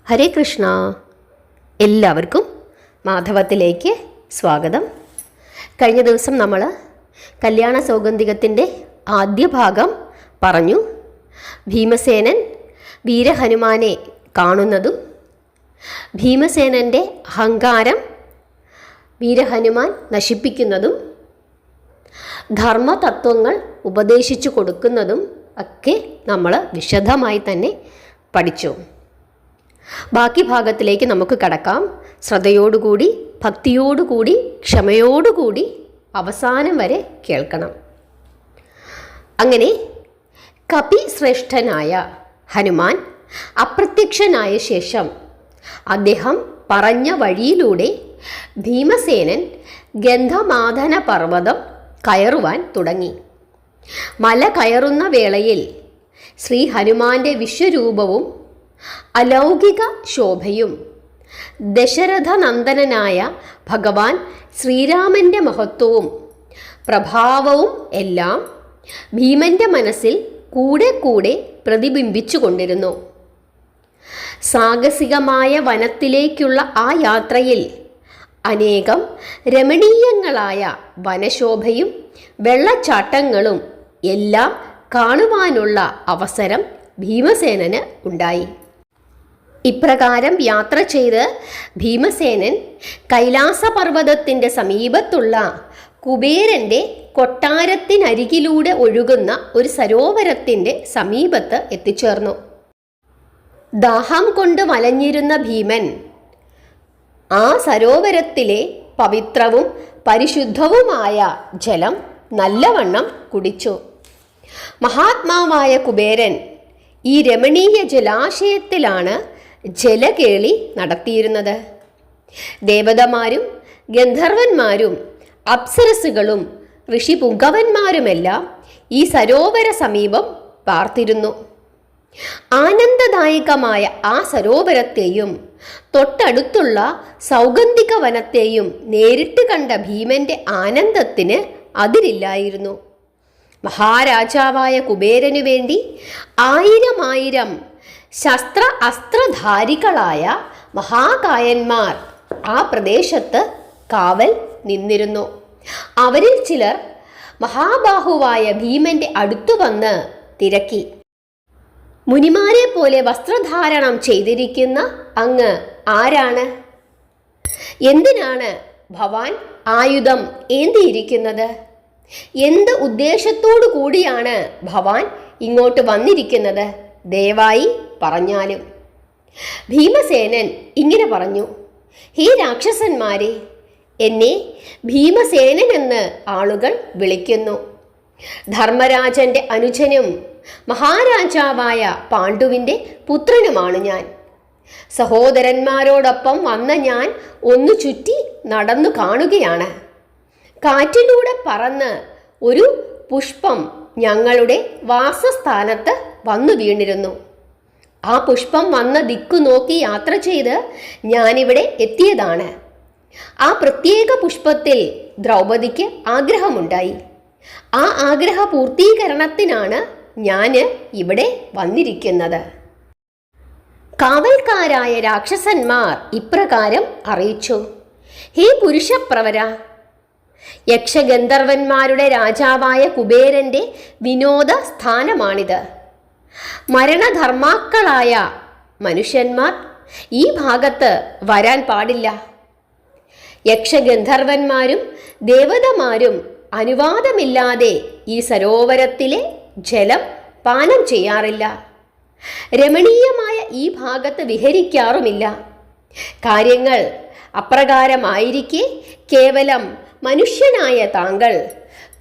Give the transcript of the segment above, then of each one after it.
ഹരേ കൃഷ്ണ. എല്ലാവർക്കും മാധവത്തിലേക്ക് സ്വാഗതം. കഴിഞ്ഞ ദിവസം നമ്മൾ കല്യാണ സൗഗന്ധികത്തിൻ്റെ ആദ്യ ഭാഗം പറഞ്ഞു. ഭീമസേനൻ വീരഹനുമാനെ കാണുന്നതും ഭീമസേനൻ്റെ അഹങ്കാരം വീരഹനുമാൻ നശിപ്പിക്കുന്നതും ധർമ്മതത്വങ്ങൾ ഉപദേശിച്ചു കൊടുക്കുന്നതും ഒക്കെ നമ്മൾ വിശദമായി തന്നെ പഠിച്ചു. ബാക്കി ഭാഗത്തിലേക്ക് നമുക്ക് കടക്കാം. ശ്രദ്ധയോടുകൂടി, ഭക്തിയോടുകൂടി, ക്ഷമയോടുകൂടി അവസാനം വരെ കേൾക്കണം. അങ്ങനെ കപിശ്രേഷ്ഠനായ ഹനുമാൻ അപ്രത്യക്ഷനായ ശേഷം അദ്ദേഹം പറഞ്ഞ വഴിയിലൂടെ ഭീമസേനൻ ഗന്ധമാദന പർവ്വതം കയറുവാൻ തുടങ്ങി. മല കയറുന്ന വേളയിൽ ശ്രീ ഹനുമാന്റെ വിശ്വരൂപവും അലൗകിക ശോഭയും ദശരഥനന്ദനായ ഭഗവാൻ ശ്രീരാമൻ്റെ മഹത്വവും പ്രഭാവവും എല്ലാം ഭീമൻ്റെ മനസ്സിൽ കൂടെ കൂടെ പ്രതിബിംബിച്ചു കൊണ്ടിരുന്നു. സാഹസികമായ വനത്തിലേക്കുള്ള ആ യാത്രയിൽ അനേകം രമണീയങ്ങളായ വനശോഭയും വെള്ളച്ചാട്ടങ്ങളും എല്ലാം കാണുവാനുള്ള അവസരം ഭീമസേനന് ഉണ്ടായി. ഇപ്രകാരം യാത്ര ചെയ്ത് ഭീമസേനൻ കൈലാസപർവ്വതത്തിൻ്റെ സമീപത്തുള്ള കുബേരൻ്റെ കൊട്ടാരത്തിനരികിലൂടെ ഒഴുകുന്ന ഒരു സരോവരത്തിൻ്റെ സമീപത്ത് എത്തിച്ചേർന്നു. ദാഹം കൊണ്ട് വലഞ്ഞിരുന്ന ഭീമൻ ആ സരോവരത്തിലെ പവിത്രവും പരിശുദ്ധവുമായ ജലം നല്ലവണ്ണം കുടിച്ചു. മഹാത്മാവായ കുബേരൻ ഈ രമണീയ ജലാശയത്തിലാണ് ജലകേളി നടത്തിയിരുന്നത്. ദേവതമാരും ഗന്ധർവന്മാരും അപ്സരസുകളും ഋഷിപുങ്കവന്മാരുമെല്ലാം ഈ സരോവര സമീപം പാർത്തിരുന്നു. ആനന്ദദായകമായ ആ സരോവരത്തെയും തൊട്ടടുത്തുള്ള സൗഗന്ധിക വനത്തെയും നേരിട്ട് കണ്ട ഭീമന്റെ ആനന്ദത്തിന് അതിരില്ലായിരുന്നു. മഹാരാജാവായ കുബേരനു വേണ്ടി ആയിരം ശസ്ത്ര അസ്ത്രധാരികളായ മഹാകായന്മാർ ആ പ്രദേശത്ത് കാവൽ നിന്നിരുന്നു. അവരിൽ ചിലർ മഹാബാഹുവായ ഭീമന്റെ അടുത്തു വന്ന് തിരക്കി. മുനിമാരെ പോലെ വസ്ത്രധാരണം ചെയ്തിരിക്കുന്ന അങ്ങ് ആരാണ്? എന്തിനാണ് ഭവാൻ ആയുധം ഏന്തിയിരിക്കുന്നത്? എന്ത് ഉദ്ദേശത്തോടു കൂടിയാണ് ഭവാൻ ഇങ്ങോട്ട് വന്നിരിക്കുന്നത്? ദയവായി പറഞ്ഞാലും. ഭീമസേനൻ ഇങ്ങനെ പറഞ്ഞു: ഹേ രാക്ഷസന്മാരെ, എന്നെ ഭീമസേനൻ എന്ന് ആളുകൾ വിളിക്കുന്നു. ധർമ്മരാജന്റെ അനുജനും മഹാരാജാവായ പാണ്ഡുവിൻ്റെ പുത്രനുമാണ് ഞാൻ. സഹോദരന്മാരോടൊപ്പം വന്ന ഞാൻ ഒന്നു ചുറ്റി നടന്നു കാണുകയാണ്. കാറ്റിലൂടെ പറന്ന് ഒരു പുഷ്പം ഞങ്ങളുടെ വാസസ്ഥാനത്ത് വന്നു വീണിരുന്നു. ആ പുഷ്പം വന്ന ദിക്കു നോക്കി യാത്ര ചെയ്ത് ഞാനിവിടെ എത്തിയതാണ്. ആ പ്രത്യേക പുഷ്പത്തിൽ ദ്രൗപദിക്ക് ആഗ്രഹമുണ്ടായി. ആ ആഗ്രഹ പൂർത്തീകരണത്തിനാണ് ഞാൻ ഇവിടെ വന്നിരിക്കുന്നത്. കാവൽക്കാരായ രാക്ഷസന്മാർ ഇപ്രകാരം അറിയിച്ചു: ഹേ പുരുഷപ്രവര, യക്ഷഗന്ധർവന്മാരുടെ രാജാവായ കുബേരന്റെ വിനോദ സ്ഥാനമാണിത്. മരണധർമാക്കളായ മനുഷ്യന്മാർ ഈ ഭാഗത്ത് വരാൻ പാടില്ല. യക്ഷഗന്ധർവന്മാരും ദേവതമാരും അനുവാദമില്ലാതെ ഈ സരോവരത്തിലെ ജലം പാനം ചെയ്യാറില്ല. രമണീയമായ ഈ ഭാഗത്ത് വിഹരിക്കാറുമില്ല. കാര്യങ്ങൾ അപ്രകാരമായിരിക്കെ കേവലം മനുഷ്യനായ താങ്കൾ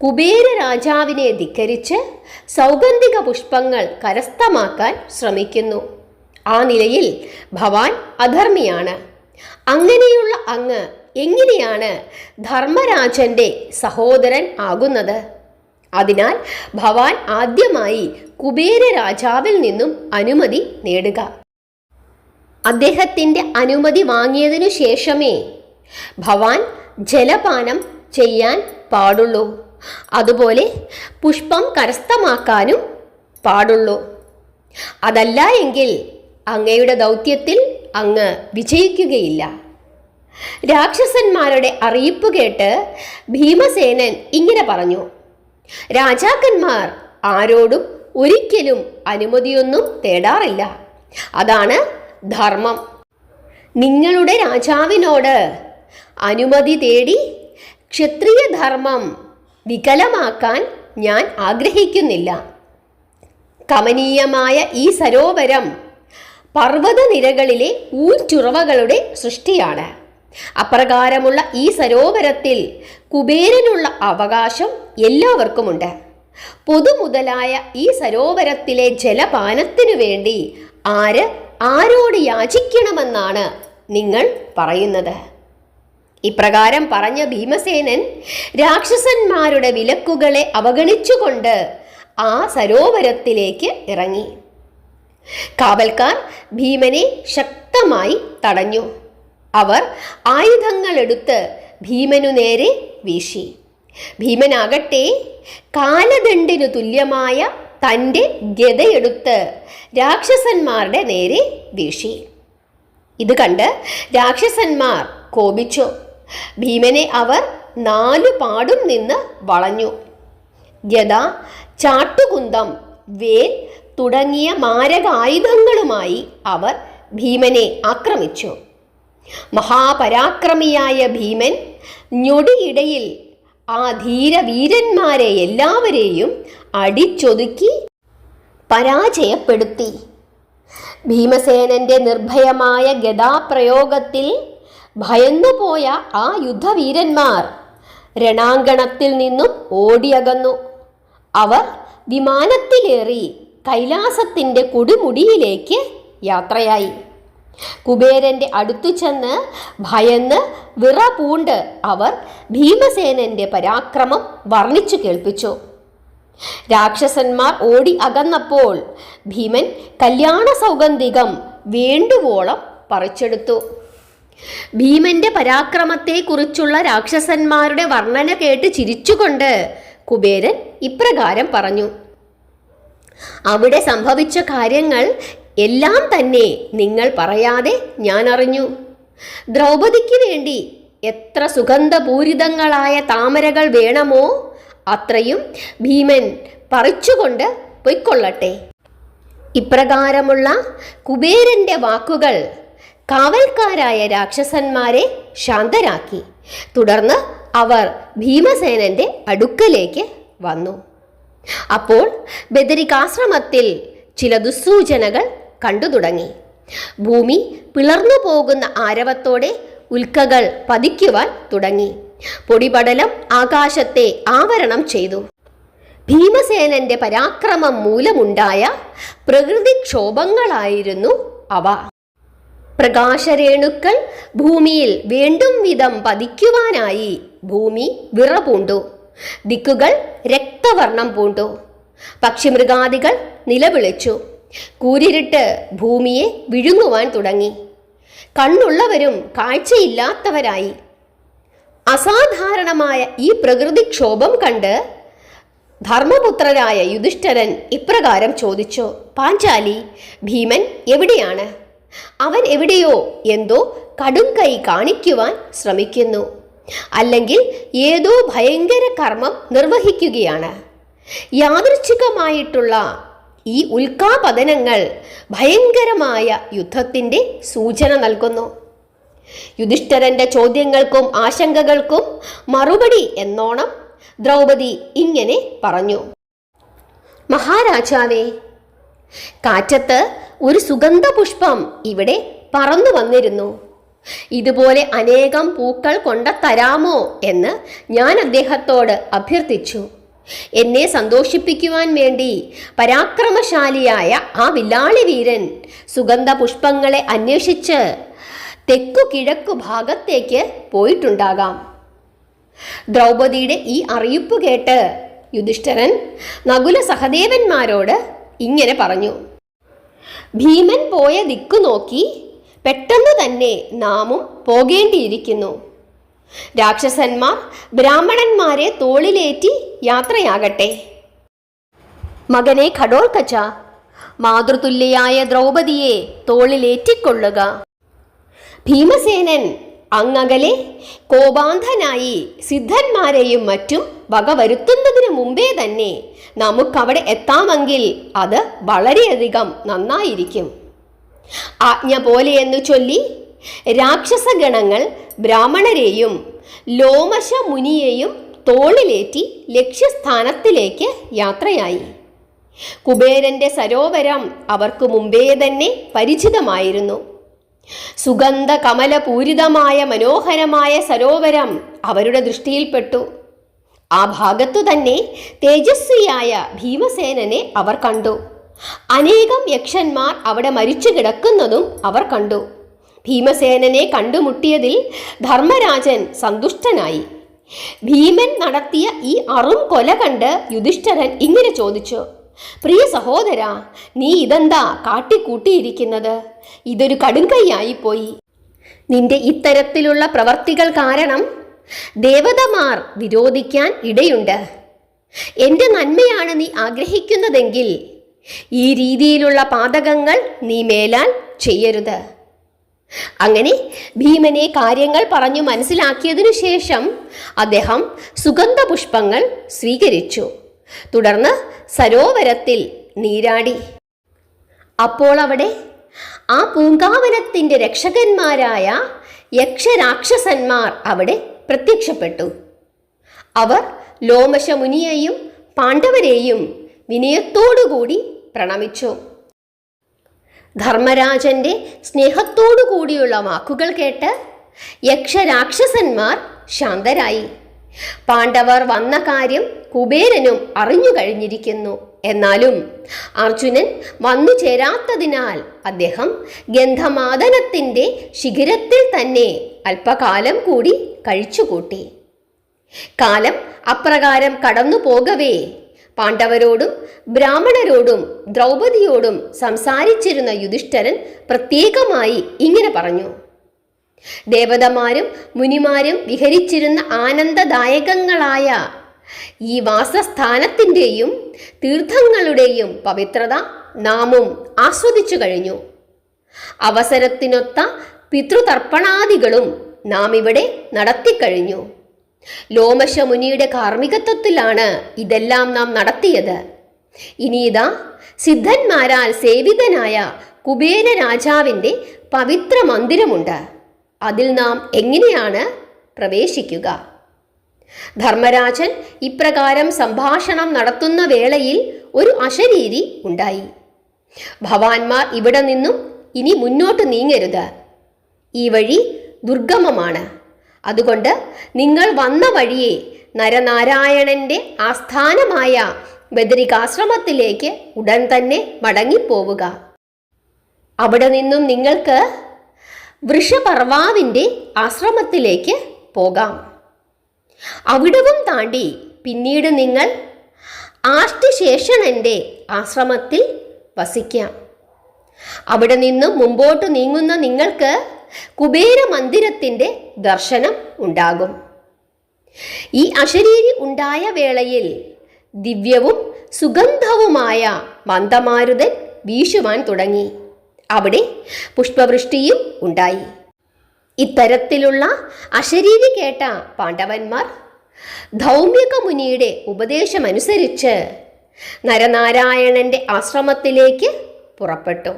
കുബേര രാജാവിനെ ധിക്കരിച്ച് സൗഗന്ധിക പുഷ്പങ്ങൾ കരസ്ഥമാക്കാൻ ശ്രമിക്കുന്നു. ആ നിലയിൽ ഭവാൻ അധർമ്മിയാണ്. അങ്ങനെയുള്ള അങ്ങ് എങ്ങനെയാണ് ധർമ്മരാജന്റെ സഹോദരൻ ആകുന്നത്? അതിനാൽ ഭവാൻ ആദ്യമായി കുബേര രാജാവിൽ നിന്നും അനുമതി നേടുക. അദ്ദേഹത്തിൻ്റെ അനുമതി വാങ്ങിയതിനു ശേഷമേ ഭവാൻ ജലപാനം ചെയ്യാൻ പാടുള്ളൂ. അതുപോലെ പുഷ്പം കരസ്ഥമാക്കാനും പാടുള്ളൂ. അതല്ല എങ്കിൽ അങ്ങയുടെ ദൗത്യത്തിൽ അങ്ങ് വിജയിക്കുകയില്ല. രാക്ഷസന്മാരുടെ അറിയിപ്പ് കേട്ട് ഭീമസേനൻ ഇങ്ങനെ പറഞ്ഞു: രാജാക്കന്മാർ ആരോടും ഒരിക്കലും അനുമതിയൊന്നും തേടാറില്ല. അതാണ് ധർമ്മം. നിങ്ങളുടെ രാജാവിനോട് അനുമതി തേടി ക്ഷത്രിയ ധർമ്മം വികലമാക്കാൻ ഞാൻ ആഗ്രഹിക്കുന്നില്ല. കമനീയമായ ഈ സരോവരം പർവ്വതനിരകളിലെ ഊറ്റുറവകളുടെ സൃഷ്ടിയാണ്. അപ്രകാരമുള്ള ഈ സരോവരത്തിൽ കുബേരനുള്ള അവകാശം എല്ലാവർക്കുമുണ്ട്. പൊതുമുതലായ ഈ സരോവരത്തിലെ ജലപാനത്തിനു വേണ്ടി ആരോട് യാചിക്കണമെന്നാണ് നിങ്ങൾ പറയുന്നത്? ഇപ്രകാരം പറഞ്ഞ ഭീമസേനൻ രാക്ഷസന്മാരുടെ വിലക്കുകളെ അവഗണിച്ചുകൊണ്ട് ആ സരോവരത്തിലേക്ക് ഇറങ്ങി. കാവൽക്കാർ ഭീമനെ ശക്തമായി തടഞ്ഞു. അവർ ആയുധങ്ങളെടുത്ത് ഭീമനു നേരെ വീശി. ഭീമനാകട്ടെ കാലദണ്ഡിനു തുല്യമായ തൻ്റെ ഗദയെടുത്ത് രാക്ഷസന്മാരുടെ നേരെ വീശി. ഇത് കണ്ട് രാക്ഷസന്മാർ കോപിച്ചു. ഭീമനെ അവർ 4 പാടും നിന്ന് വളഞ്ഞു. ഗദ, ചാട്ടുകുന്തം, വേൽ തുടങ്ങിയ മാരകായുധങ്ങളുമായി അവർ ഭീമനെ ആക്രമിച്ചു. മഹാപരാക്രമിയായ ഭീമൻ ഞൊടിയിടയിൽ ആ ധീരവീരന്മാരെ എല്ലാവരെയും അടിച്ചൊതുക്കി പരാജയപ്പെടുത്തി. ഭീമസേനന്റെ നിർഭയമായ ഗദാപ്രയോഗത്തിൽ ഭയന്നുപോയ ആ യുദ്ധവീരന്മാർ രണാങ്കണത്തിൽ നിന്നും ഓടിയകന്നു. അവർ വിമാനത്തിലേറി കൈലാസത്തിൻ്റെ കൊടുമുടിയിലേക്ക് യാത്രയായി. കുബേരന്റെ അടുത്തു ചെന്ന് ഭയന്ന് വിറപൂണ്ട് അവർ ഭീമസേനന്റെ പരാക്രമം വർണ്ണിച്ചു കേൾപ്പിച്ചു. രാക്ഷസന്മാർ ഓടി അകന്നപ്പോൾ ഭീമൻ കല്യാണ സൗഗന്ധികം വേണ്ടുവോളം പറിച്ചെടുത്തു. ഭീമന്റെ പരാക്രമത്തെക്കുറിച്ചുള്ള രാക്ഷസന്മാരുടെ വർണ്ണന കേട്ട് ചിരിച്ചുകൊണ്ട് കുബേരൻ ഇപ്രകാരം പറഞ്ഞു: അവിടെ സംഭവിച്ച കാര്യങ്ങൾ എല്ലാം തന്നെ നിങ്ങൾ പറയാതെ ഞാൻ അറിഞ്ഞു. ദ്രൗപദിക്ക് വേണ്ടി എത്ര സുഗന്ധപൂരിതങ്ങളായ താമരകൾ വേണമോ അത്രയും ഭീമൻ പറിച്ചുകൊണ്ട് പൊയ്ക്കൊള്ളട്ടെ. ഇപ്രകാരമുള്ള കുബേരന്റെ വാക്കുകൾ കാവൽക്കാരായ രാക്ഷസന്മാരെ ശാന്തരാക്കി. തുടർന്ന് അവർ ഭീമസേനന്റെ അടുക്കലേക്ക് വന്നു. അപ്പോൾ ബദരികാശ്രമത്തിൽ ചില ദുസ്സൂചനകൾ കണ്ടു തുടങ്ങി. ഭൂമി പിളർന്നു പോകുന്ന ആരവത്തോടെ ഉൽക്കകൾ പതിക്കുവാൻ തുടങ്ങി. പൊടിപടലം ആകാശത്തെ ആവരണം ചെയ്തു. ഭീമസേനന്റെ പരാക്രമം മൂലമുണ്ടായ പ്രകൃതിക്ഷോഭങ്ങളായിരുന്നു അവ. പ്രകാശരേണുക്കൾ ഭൂമിയിൽ വേണ്ടും വിധം പതിക്കുവാനായി ഭൂമി വിറപൂണ്ടു. ദിക്കുകൾ രക്തവർണം പൂണ്ടു. പക്ഷിമൃഗാദികൾ നിലവിളിച്ചു. കൂരിരുട്ട് ഭൂമിയെ വിഴുങ്ങുവാൻ തുടങ്ങി. കണ്ണുള്ളവരും കാഴ്ചയില്ലാത്തവരായി. അസാധാരണമായ ഈ പ്രകൃതിക്ഷോഭം കണ്ട് ധർമ്മപുത്രരായ യുധിഷ്ഠിരൻ ഇപ്രകാരം ചോദിച്ചു: പാഞ്ചാലി, ഭീമൻ എവിടെയാണ്? അവൻ എവിടെയോ എന്തോ കടും കൈ കാണിക്കുവാൻ ശ്രമിക്കുന്നു. അല്ലെങ്കിൽ ഏതോ ഭയങ്കര കർമ്മം നിർവഹിക്കുകയാണ്. യാദൃച്ഛികമായിട്ടുള്ള ഈ ഉൽക്കാപതനങ്ങൾ ഭയങ്കരമായ യുദ്ധത്തിൻ്റെ സൂചന നൽകുന്നു. യുധിഷ്ഠിരന്റെ ചോദ്യങ്ങൾക്കും ആശങ്കകൾക്കും മറുപടി എന്നോണം ദ്രൗപദി ഇങ്ങനെ പറഞ്ഞു: മഹാരാജാവേ, കാറ്റത്ത് ഒരു സുഗന്ധപുഷ്പം ഇവിടെ പറന്നു വന്നിരുന്നു. ഇതുപോലെ അനേകം പൂക്കൾ കൊണ്ടുതരാമോ എന്ന് ഞാൻ അദ്ദേഹത്തോട് അഭ്യർത്ഥിച്ചു. എന്നെ സന്തോഷിപ്പിക്കുവാൻ വേണ്ടി പരാക്രമശാലിയായ ആ വില്ലാളി വീരൻ സുഗന്ധപുഷ്പങ്ങളെ അന്വേഷിച്ച് തെക്കു കിഴക്കു ഭാഗത്തേക്ക് പോയിട്ടുണ്ടാകാം. ദ്രൗപദിയുടെ ഈ അറിയിപ്പ് കേട്ട് യുധിഷ്ഠിരൻ നകുല സഹദേവന്മാരോട് ഇങ്ങനെ പറഞ്ഞു: ഭീമൻ പോയ ദിക്കു നോക്കി പെട്ടെന്ന് തന്നെ നാമും പോകേണ്ടിയിരിക്കുന്നു. രാക്ഷസന്മാർ ബ്രാഹ്മണന്മാരെ തോളിലേറ്റി യാത്രയാകട്ടെ. മകനെ ഘടോൽക്കച്ച, മാതൃതുല്യയായ ദ്രൗപദിയെ തോളിലേറ്റിക്കൊള്ളുക. ഭീമസേനൻ അങ്ങകലെ കോപാന്ധനായി സിദ്ധന്മാരെയും മറ്റും വകവരുത്തുന്നതിന് മുമ്പേ തന്നെ നമുക്കവിടെ എത്താമെങ്കിൽ അത് വളരെയധികം നന്നായിരിക്കും. ആജ്ഞ പോലെയെന്നു ചൊല്ലി രാക്ഷസഗണങ്ങൾ ബ്രാഹ്മണരെയും ലോമശ മുനിയെയും തോളിലേറ്റി ലക്ഷ്യസ്ഥാനത്തിലേക്ക് യാത്രയായി. കുബേരന്റെ സരോവരം അവർക്ക് മുമ്പേ തന്നെ പരിചിതമായിരുന്നു. സുഗന്ധ കമലപൂരിതമായ മനോഹരമായ സരോവരം അവരുടെ ദൃഷ്ടിയിൽപ്പെട്ടു. ആ ഭാഗത്തു തന്നെ തേജസ്വിയായ ഭീമസേനനെ അവർ കണ്ടു. അനേകം യക്ഷന്മാർ അവിടെ മരിച്ചു കിടക്കുന്നതും അവർ കണ്ടു. ഭീമസേനനെ കണ്ടുമുട്ടിയതിൽ ധർമ്മരാജൻ സന്തുഷ്ടനായി. ഭീമൻ നടത്തിയ ഈ അറും കൊല കണ്ട് യുധിഷ്ഠിരൻ ഇങ്ങനെ ചോദിച്ചു: പ്രിയ സഹോദര, നീ ഇതെന്താ കാട്ടിക്കൂട്ടിയിരിക്കുന്നത്? ഇതൊരു കടുങ്കൈയായിപ്പോയി. നിന്റെ ഇത്തരത്തിലുള്ള പ്രവർത്തികൾ കാരണം ദേവതമാർ വിരോധിക്കാൻ ഇടയുണ്ട്. എൻ്റെ നന്മയാണ് നീ ആഗ്രഹിക്കുന്നതെങ്കിൽ ഈ രീതിയിലുള്ള പാതകങ്ങൾ നീ മേലാൽ ചെയ്യരുത്. അങ്ങനെ ഭീമനെ കാര്യങ്ങൾ പറഞ്ഞു മനസ്സിലാക്കിയതിനു ശേഷം അദ്ദേഹം സുഗന്ധപുഷ്പങ്ങൾ സ്വീകരിച്ചു. തുടർന്ന് സരോവരത്തിൽ നീരാടി. അപ്പോൾ അവിടെ ആ പൂങ്കാവനത്തിൻ്റെ രക്ഷകന്മാരായ യക്ഷരാക്ഷസന്മാർ അവിടെ പ്രത്യക്ഷപ്പെട്ടു. അവർ ലോമശമുനിയെയും പാണ്ഡവരെയും വിനയത്തോടുകൂടി പ്രണമിച്ചു. ധർമ്മരാജന്റെ സ്നേഹത്തോടുകൂടിയുള്ള വാക്കുകൾ കേട്ട് യക്ഷരാക്ഷസന്മാർ ശാന്തരായി. പാണ്ഡവർ വന്ന കാര്യം കുബേരനും അറിഞ്ഞു കഴിഞ്ഞിരിക്കുന്നു. എന്നാലും അർജുനൻ വന്നു ചേരാത്തതിനാൽ അദ്ദേഹം ഗന്ധമാദനത്തിൻ്റെ ശിഖിരത്തിൽ തന്നെ അല്പകാലം കൂടി കഴിച്ചുകൂട്ടി. കാലം അപ്രകാരം കടന്നു പോകവേ പാണ്ഡവരോടും ബ്രാഹ്മണരോടും ദ്രൗപദിയോടും സംസാരിച്ചിരുന്ന യുധിഷ്ഠിരൻ പ്രത്യേകമായി ഇങ്ങനെ പറഞ്ഞു: ദേവതമാരും മുനിമാരും വിഹരിച്ചിരുന്ന ആനന്ദദായകങ്ങളായ ഈ വാസസ്ഥാനത്തിൻ്റെയും തീർത്ഥങ്ങളുടെയും പവിത്രത നാമും ആസ്വദിച്ചു കഴിഞ്ഞു. അവസരത്തിനൊത്ത പിതൃതർപ്പണാദികളും നാം ഇവിടെ നടത്തിക്കഴിഞ്ഞു. ലോമശമുനിയുടെ കാർമ്മികത്വത്തിലാണ് ഇതെല്ലാം നാം നടത്തിയത്. ഇനിയിതാ സിദ്ധന്മാരാൽ സേവിതനായ കുബേര രാജാവിൻ്റെ പവിത്ര മന്ദിരമുണ്ട്. അതിൽ നാം എങ്ങനെയാണ് പ്രവേശിക്കുക? ധർമ്മരാജൻ ഇപ്രകാരം സംഭാഷണം നടത്തുന്ന വേളയിൽ ഒരു അശരീരി ഉണ്ടായി. ഭവാന്മാർ ഇവിടെ നിന്നും ഇനി മുന്നോട്ട് നീങ്ങരുത്. ഈ വഴി ദുർഗമമാണ്. അതുകൊണ്ട് നിങ്ങൾ വന്ന വഴിയെ നരനാരായണന്റെ ആസ്ഥാനമായ ബദരികാശ്രമത്തിലേക്ക് ഉടൻ തന്നെ മടങ്ങിപ്പോവുക. അവിടെ നിന്നും നിങ്ങൾക്ക് വൃഷപർവാവിൻ്റെ ആശ്രമത്തിലേക്ക് പോകാം. അവിടവും താണ്ടി പിന്നീട് നിങ്ങൾ ആഷ്ടിശേഷണന്റെ ആശ്രമത്തിൽ വസിക്കാം. അവിടെ നിന്നും മുമ്പോട്ട് നീങ്ങുന്ന നിങ്ങൾക്ക് കുബേര മന്ദിരത്തിൻ്റെ ദർശനം ഉണ്ടാകും. ഈ അശരീരി ഉണ്ടായ വേളയിൽ ദിവ്യവും സുഗന്ധവുമായ മന്ദമാരുതൻ വീശുവാൻ തുടങ്ങി. അവിടെ പുഷ്പവൃഷ്ടിയും ഉണ്ടായി. ഇത്തരത്തിലുള്ള അശരീരി കേട്ട പാണ്ഡവന്മാർ ധൗമ്യക മുനിയുടെ ഉപദേശമനുസരിച്ച് നരനാരായണന്റെ ആശ്രമത്തിലേക്ക് പുറപ്പെട്ടു.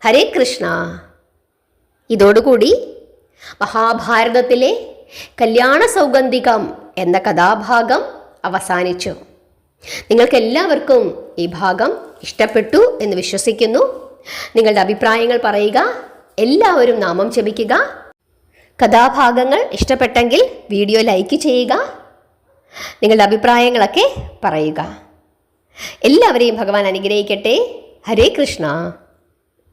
ഹരേ കൃഷ്ണ. ഇതോടുകൂടി മഹാഭാരതത്തിലെ കല്യാണ സൗഗന്ധികം എന്ന കഥാഭാഗം അവസാനിച്ചു. നിങ്ങൾക്കെല്ലാവർക്കും ഈ ഭാഗം ഇഷ്ടപ്പെട്ടു എന്ന് വിശ്വസിക്കുന്നു. നിങ്ങളുടെ അഭിപ്രായങ്ങൾ പറയുക. എല്ലാവരും നാമം ജപിക്കുക. കഥാഭാഗങ്ങൾ ഇഷ്ടപ്പെട്ടെങ്കിൽ വീഡിയോ ലൈക്ക് ചെയ്യുക. നിങ്ങളുടെ അഭിപ്രായങ്ങളൊക്കെ പറയുക. എല്ലാവരെയും ഭഗവാൻ അനുഗ്രഹിക്കട്ടെ. ഹരേ കൃഷ്ണ.